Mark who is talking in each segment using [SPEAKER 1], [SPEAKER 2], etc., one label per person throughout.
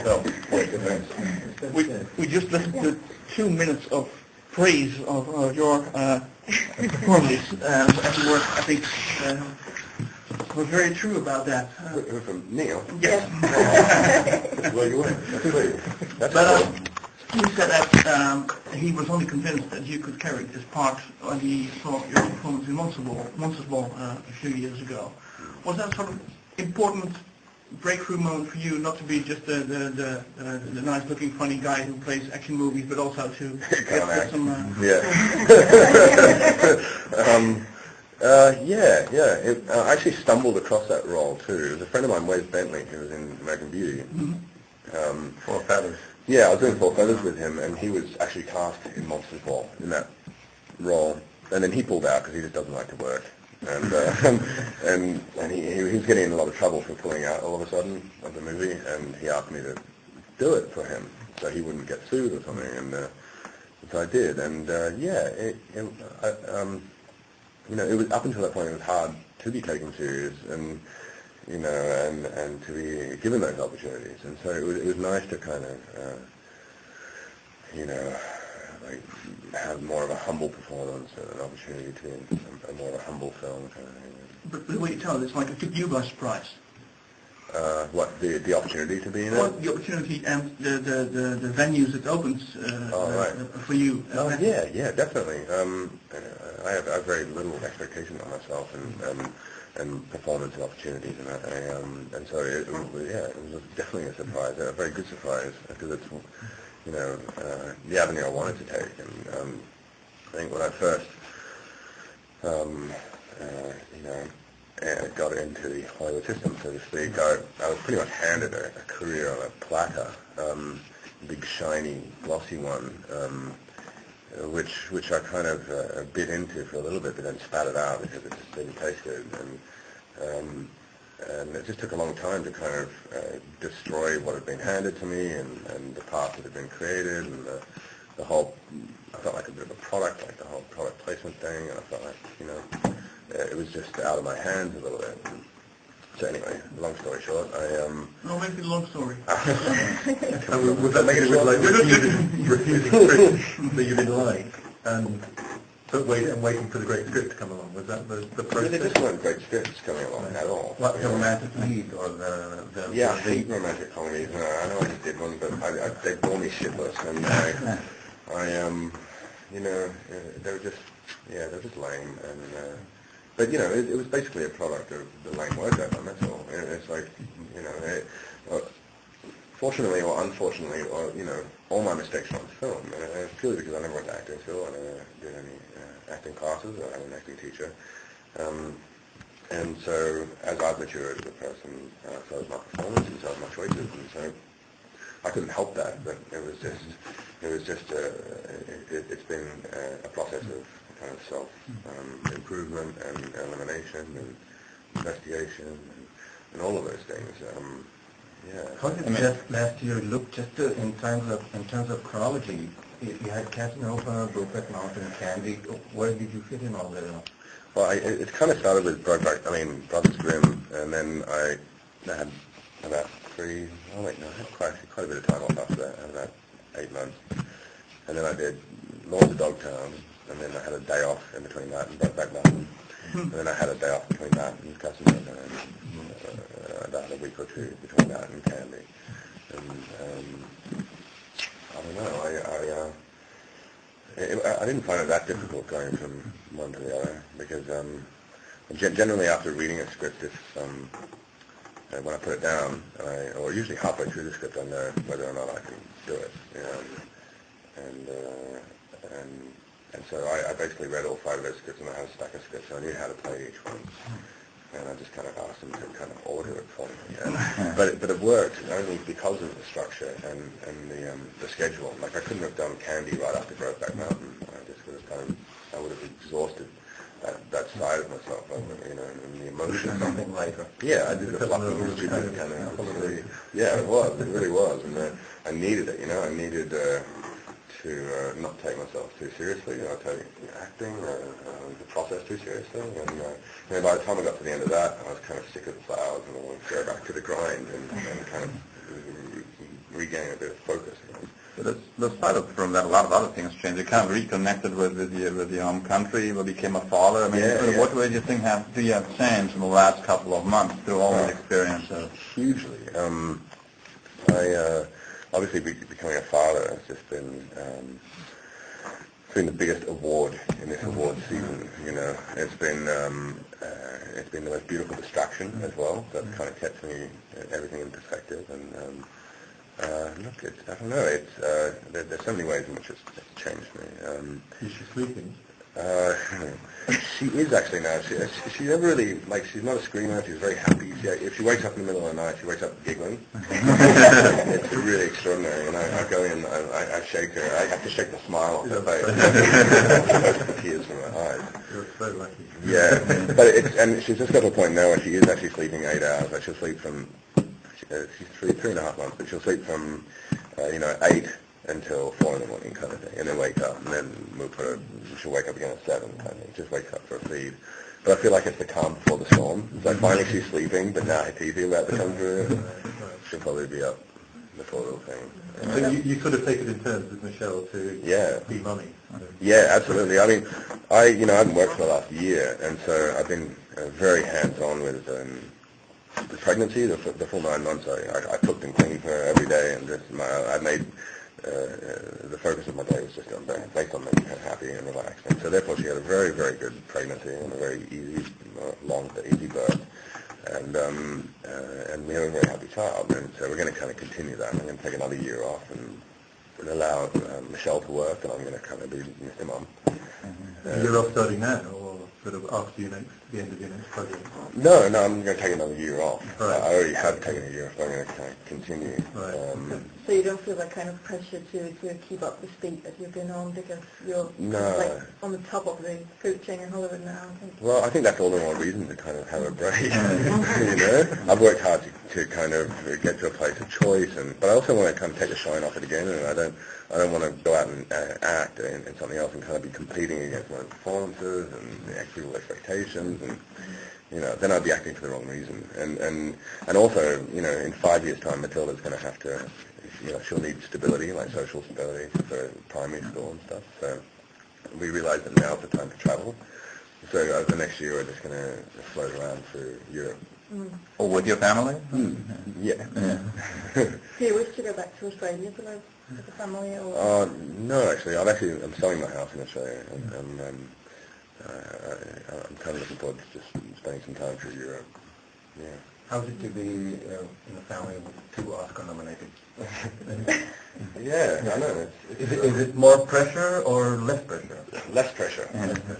[SPEAKER 1] film. We just listened to 2 minutes of praise of your performance, and you were, I think, were very true about that.
[SPEAKER 2] From Neil?
[SPEAKER 1] Yes.
[SPEAKER 2] Well, you were. That's
[SPEAKER 1] but he said that he was only convinced that you could carry this part when he saw your performance in Monsters Ball a few years ago. Was that sort of important breakthrough moment for you, not to be just the nice-looking, funny guy who plays action movies, but also to get some...
[SPEAKER 2] I actually stumbled across that role too. It was a friend of mine, Wes Bentley, who was in American Beauty.
[SPEAKER 1] Mm-hmm.
[SPEAKER 2] Four Feathers. Yeah, I was doing Four Feathers with him, and he was actually cast in Monsters Ball in that role. And then he pulled out because he just doesn't like to work. And he was getting in a lot of trouble for pulling out all of a sudden of the movie, and he asked me to do it for him so he wouldn't get sued or something, and so I did. And it was up until that point it was hard to be taken serious, and and to be given those opportunities, and so it was nice to kind of like have more of a humble performance and an opportunity to be in a more of a humble film kind of thing.
[SPEAKER 1] But the way you tell it, it's like it took you by surprise.
[SPEAKER 2] What, the opportunity to be in it?
[SPEAKER 1] Well, the opportunity and the venues it opens for you.
[SPEAKER 2] Yeah, definitely. I have very little expectation on myself and performance and opportunities, and so it was definitely a surprise, a very good surprise, because it's the avenue I wanted to take. And I think when I first got into the Hollywood system, so to speak, I was pretty much handed a career on a platter, big shiny glossy one, which I kind of bit into for a little bit, but then spat it out because it just didn't taste good. And it just took a long time to kind of destroy what had been handed to me and the parts that had been created, and the whole, I felt like a bit of a product, like the whole product placement thing, and I felt like, it was just out of my hands a little bit. So anyway, long story short,
[SPEAKER 1] No, make it a long story.
[SPEAKER 3] Was that making it with like refusing scripts that you didn't like, but waiting for the great script to come along? Was that the process?
[SPEAKER 2] There just weren't great scripts coming along at all.
[SPEAKER 3] What, the romantic lead or the
[SPEAKER 2] yeah, I hate romantic comedies. I know I just did one, but they bore me shitless, and they were just lame, and but it was basically a product of the lame work I've done. That's all. It's like fortunately or unfortunately, or all my mistakes were on film, and it's purely because I never went to acting school. I never did any acting classes. I had an acting teacher, and so as I've matured as a person, so has my performance, and so have my choices, and so I couldn't help that. But it's been a process of kind of self improvement and elimination and investigation and all of those things.
[SPEAKER 3] How did just last year look, just in terms of chronology? You had Casanova, Brokeback Mountain, Candy. Where did you fit in all that?
[SPEAKER 2] Well, it kind of started with Brothers Grimm, and then I had about I had quite a bit of time off after that. I had about 8 months, and then I did Lords of Dogtown, and then I had a day off in between that and Brokeback Mountain, and then I had a day off between that and Casanova, and about a week or two between that and Candy. And I don't know, I didn't find it that difficult going from one to the other, because generally after reading a script, when I put it down, or usually halfway through the script, I know whether or not I can do it. And so I basically read all 5 of those scripts, and I had a stack of scripts, so I knew how to play each one. And I just kind of asked them to kind of order it for me. But it worked only because of the structure and the schedule. Like, I couldn't have done Candy right after Brokeback Mountain. I would have exhausted that side of myself, and the emotion.
[SPEAKER 3] Something lighter.
[SPEAKER 2] Yeah, I did the fucking stupid kind of. Yeah, it was. It really was, and I needed it. I needed to not take myself too seriously. Take acting, the process too seriously. And by the time I got to the end of that, I was kind of sick of the flowers, and I wanted to go back to the grind and kind of regaining a bit of focus.
[SPEAKER 4] But despite from that, a lot of other things changed. You kind of reconnected with your home country. You became a father. I mean, what way do you think do you have changed in the last couple of months through all these experiences?
[SPEAKER 2] Hugely. Obviously becoming a father has just been the biggest award in this award season. You know, it's been the most beautiful distraction as well. That kind of kept me everything in perspective. And look, I don't know. There's so many ways in which it's changed me.
[SPEAKER 3] Is she sleeping?
[SPEAKER 2] She is actually now. She never really, she's not a screamer. She's very happy. If she wakes up in the middle of the night, she wakes up giggling. It's really extraordinary. And I go in, I shake her. I have to shake the smile off her face. The tears from her eyes.
[SPEAKER 3] You're so lucky.
[SPEAKER 2] Yeah, but and she's just got to a point now where she is actually sleeping 8 hours. Like she'll sleep from, she's 3.5 months, but she'll sleep from, 8 until 4 in the morning kind of thing, and then wake up, and then she'll wake up again at 7 kind of thing, just wakes up for a feed. But I feel like it's the calm before the storm. So finally she's sleeping, but now it's easy about to come through. She'll probably be up before the whole thing.
[SPEAKER 3] So you sort of take it in turns with Michelle to be mummy?
[SPEAKER 2] Yeah, absolutely. I mean, I haven't worked for the last year, and so I've been very hands-on with the pregnancy, the full 9 months. I cooked and cleaned for her every day, and I made the focus of my day was just based on making her happy and relaxed. And so therefore she had a very, very good pregnancy and a very easy birth. And we have a very happy child. And so we're going to kind of continue that. I'm going to take another year off and allow Michelle to work, and I'm going to kind of be Mr. Mum.
[SPEAKER 3] You're off starting now, or sort of after the end of your next project?
[SPEAKER 2] No, I'm going to take another year off.
[SPEAKER 3] Right.
[SPEAKER 2] I already have taken a year off, so I'm going to kind of continue.
[SPEAKER 3] Right.
[SPEAKER 5] So you don't feel that kind of pressure to keep up the speed that you've been on, because you're on the top of the food chain in Hollywood now, I think?
[SPEAKER 2] Well, I think that's all the more reason to kind of have a break. I've worked hard to kind of get to a place of choice, but I also want to kind of take the shine off it again, and I don't want to go out and act in something else and kind of be competing against my own performances and people's expectations, and then I'd be acting for the wrong reason. And also, in 5 years' time, Matilda's going to have to, she'll need stability, like social stability for primary school and stuff. So we realize that now's the time to travel. So over the next year, we're just going to float around through Europe.
[SPEAKER 4] Or with your family?
[SPEAKER 2] Yeah.
[SPEAKER 5] Do you wish to go back to Australia to live with the family? Or?
[SPEAKER 2] No, actually. I'm selling my house in Australia. I'm kind of looking forward to just spending some time through Europe. Yeah.
[SPEAKER 3] How's it to be in a family with 2 Oscar-nominated?
[SPEAKER 2] Yeah, I know.
[SPEAKER 3] Is it more pressure or less pressure?
[SPEAKER 2] Less pressure.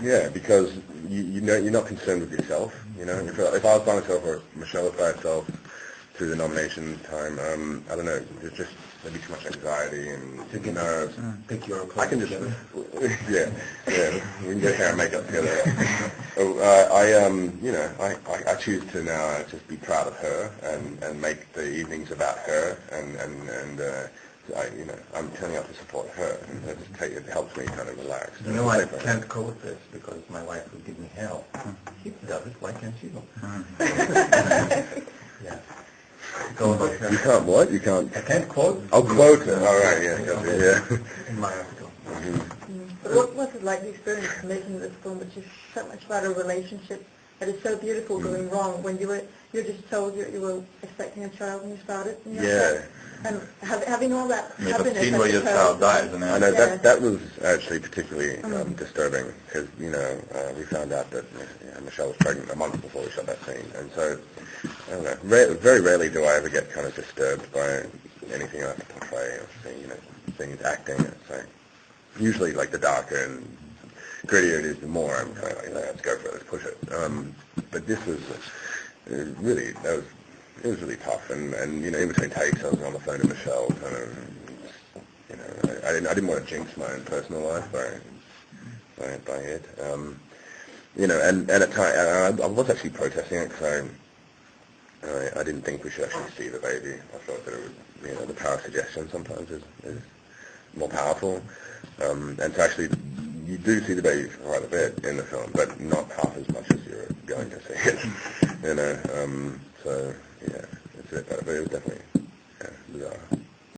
[SPEAKER 2] Yeah, because you're not concerned with yourself. If I was by myself or Michelle was by herself through the nomination time, I don't know. There's just maybe too much anxiety and nerves.
[SPEAKER 3] Pick your
[SPEAKER 2] I can just yeah. We can get hair and makeup together. I choose to now just be proud of her and make the evenings about her and I'm turning up to support her, and it helps me kind of relax.
[SPEAKER 3] I can't quote this because my wife would give me hell. She does it, why can't you? Yeah.
[SPEAKER 2] You can't what? You can't?
[SPEAKER 3] I can't quote.
[SPEAKER 2] I'll quote it. All right, yeah.
[SPEAKER 3] In my article.
[SPEAKER 5] But what was it like, the experience of making this film, which is so much about a relationship that is so beautiful going wrong, when you're just told you were expecting a child when you started? And having all that happiness.
[SPEAKER 4] The scene where your child dies.
[SPEAKER 2] I know that was actually particularly disturbing, because we found out that Michelle was pregnant a month before we shot that scene, and so I don't know. Very rarely do I ever get kind of disturbed by anything I have to portray or things acting. So usually, like, the darker and grittier it is, the more I'm kind of like, let's go for it, let's push it. But this was really it was really tough, and in between takes I was on the phone to Michelle, kind of, I didn't want to jinx my own personal life by it, and at times I was actually protesting it, because I didn't think we should actually see the baby. I thought that it would, the power of suggestion sometimes is more powerful, and so actually you do see the baby quite a bit in the film, but not half as much as you're going to see it, so yeah, it's a bit better, but it was definitely bizarre.